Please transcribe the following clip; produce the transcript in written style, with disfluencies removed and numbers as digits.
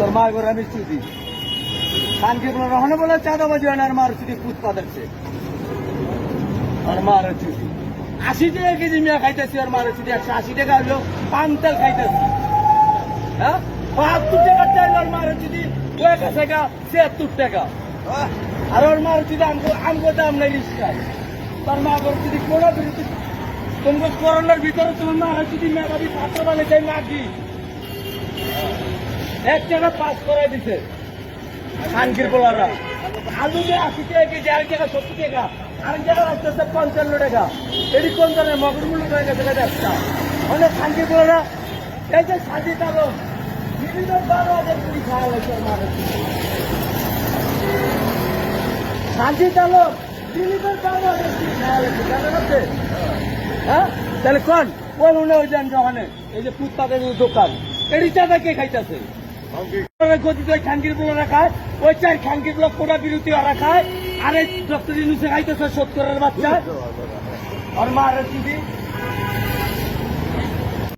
তোর মা করে আমি চুদি খানকে বলে রহনে বলে চাঁদাবাজি হয় না আর মার চুদি পুত পাতাচ্ছে আর মার চুদি 80 টাকা কেজি মিয়া খাইতেছি আর মার চুদি 180 টাকা হলো পান তেল খাইতেছি হ্যাঁ 72 টাকা চাইল আর মার চুদি 76 টাকা আর ওর মার চুদি আমগো দাম নাই লিস্টায় তোর মা করে চুদি কোনা বিরতি তোমাকে করোনার ভিতরে তোমার মা চুদি মেধাবী ছাত্র বানে চাই নাকি 1 টাকা পাস করাই দিছে খানকির পোলারা আলু যে 80 টাকা কেজি আর টাকা 70 টাকা আর টাকা আসতেছে 55 টাকা এটি কোন ধরনের মগর মূল্য হয়ে গেছে একটা অনেক খানকির পোলারা এই যে সাজিদ আলম বিভিন্ন 12,000 কোটি খাওয়া হয়েছে মানুষ সাজিদ আলম বিভিন্ন 12,000 কোটি খাওয়া হয়েছে জানা যাচ্ছে হ্যাঁ তাহলে কোন মনে ওই যান ওখানে এই যে ফুটপাতের দোকান এটি চাঁদা কে খাইতেছে গতিতে খানকির পোলারা খায় ওই 4 খানকির ব্লক কোটা বিরতি ওরা খায় আর এই ডক্টর ইউনুসে খাইতেছে 70-এর বাচ্চা আর মারের চুদি